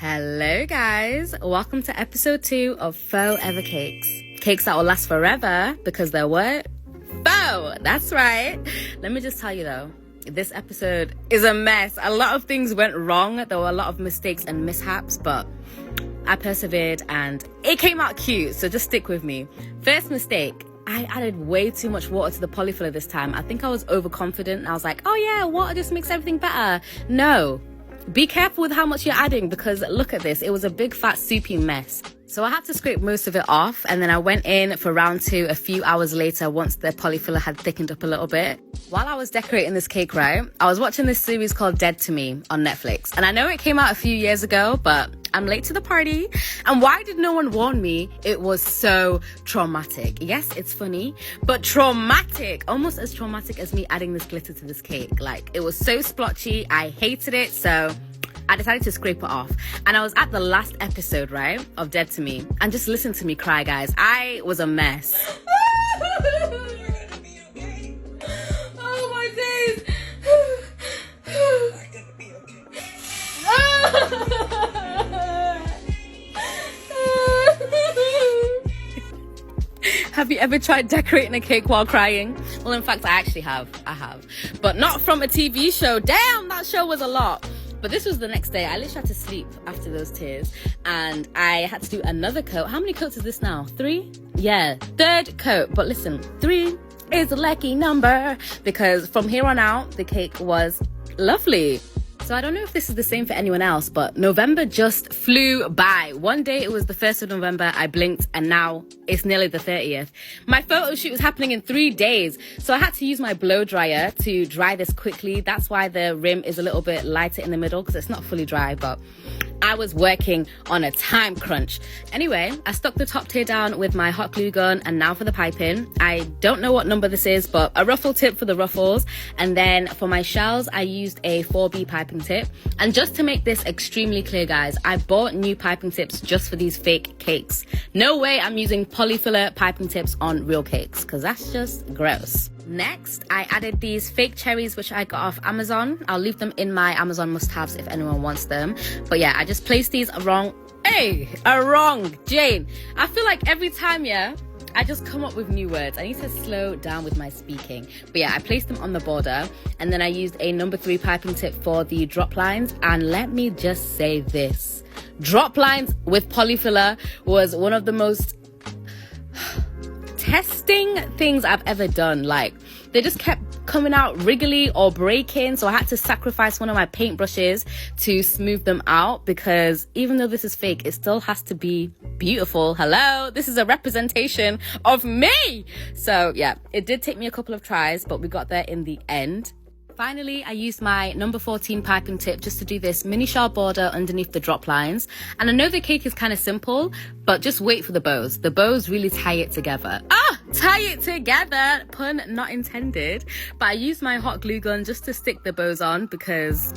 Hello guys, welcome to episode 2 of Faux Ever Cakes. Cakes that will last forever because they're what? Faux! That's right. Let me just tell you though, this episode is a mess. A lot of things went wrong. There were a lot of mistakes and mishaps, but I persevered and it came out cute, so just stick with me. First mistake, I added way too much water to the polyfiller this time. I think I was overconfident and I was like, oh yeah, water just makes everything better. No. Be careful with how much you're adding because look at this. It was a big fat soupy mess. So I had to scrape most of it off and then I went in for round 2 a few hours later once the polyfiller had thickened up a little bit. While I was decorating this cake, right, I was watching this series called Dead to Me on Netflix. And I know it came out a few years ago, but I'm late to the party. And why did no one warn me? It was so traumatic. Yes, it's funny, but traumatic. Almost as traumatic as me adding this glitter to this cake. Like, it was so splotchy. I hated it. So I decided to scrape it off. And I was at the last episode, right, of Dead to Me. And just listen to me cry, guys. I was a mess. Have you ever tried decorating a cake while crying? Well, in fact, I actually have. I have. But not from a TV show. Damn, that show was a lot. But this was the next day. I literally had to sleep after those tears. And I had to do another coat. How many coats is this now? 3? Yeah, 3rd coat. But listen, 3 is a lucky number. Because from here on out, the cake was lovely. So I don't know if this is the same for anyone else, but November just flew by. One day it was the 1st of November, I blinked, and now it's nearly the 30th. My photo shoot was happening in 3 days, so I had to use my blow dryer to dry this quickly. That's why the rim is a little bit lighter in the middle, because it's not fully dry, but I was working on a time crunch. Anyway, I stuck the top tier down with my hot glue gun, and now for the piping. I don't know what number this is, but a ruffle tip for the ruffles. And then for my shells, I used a 4B piping tip. And just to make this extremely clear, guys, I bought new piping tips just for these fake cakes. No way I'm using polyfiller piping tips on real cakes, because that's just gross. Next, I added these fake cherries, which I got off Amazon. I'll leave them in my Amazon must-haves if anyone wants them. But yeah, I just placed these wrong. Jane. I feel like every time, yeah, I just come up with new words. I need to slow down with my speaking. But yeah, I placed them on the border. And then I used a number 3 piping tip for the drop lines. And let me just say this. Drop lines with polyfiller was one of the most testing things I've ever done. Like, they just kept coming out wriggly or breaking, so I had to sacrifice one of my paintbrushes to smooth them out, because even though this is fake, it still has to be beautiful. Hello, this is a representation of me. So yeah, it did take me a couple of tries, but we got there in the end. Finally, I used my number 14 piping tip just to do this mini shell border underneath the drop lines. And I know the cake is kind of simple, but just wait for the bows. The bows really tie it together. Tie it together, pun not intended. But I used my hot glue gun just to stick the bows on because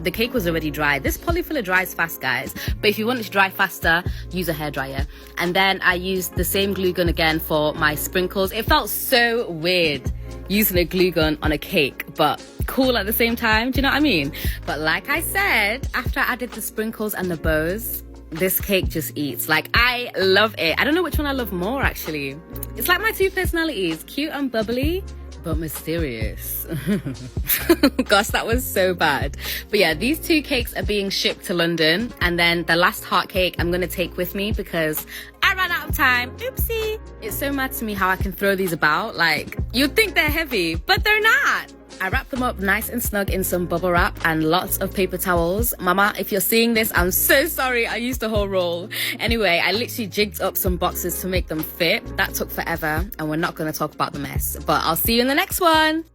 the cake was already dry. This polyfiller dries fast, guys, but if you want it to dry faster, use a hairdryer. And then I used the same glue gun again for my sprinkles. It felt so weird using a glue gun on a cake, but cool at the same time. Do you know what I mean? But like I said, after I added the sprinkles and the bows, this cake just eats. Like, I love it. I don't know which one I love more, actually. It's like my 2 personalities, cute and bubbly, but mysterious. Gosh, that was so bad. But yeah, these 2 cakes are being shipped to London. And then the last heart cake I'm going to take with me because I ran out of time. Oopsie. It's so mad to me how I can throw these about. Like, you'd think they're heavy, but they're not. I wrapped them up nice and snug in some bubble wrap and lots of paper towels. Mama, if you're seeing this, I'm so sorry. I used the whole roll. Anyway, I literally jigged up some boxes to make them fit. That took forever, and we're not going to talk about the mess. But I'll see you in the next one.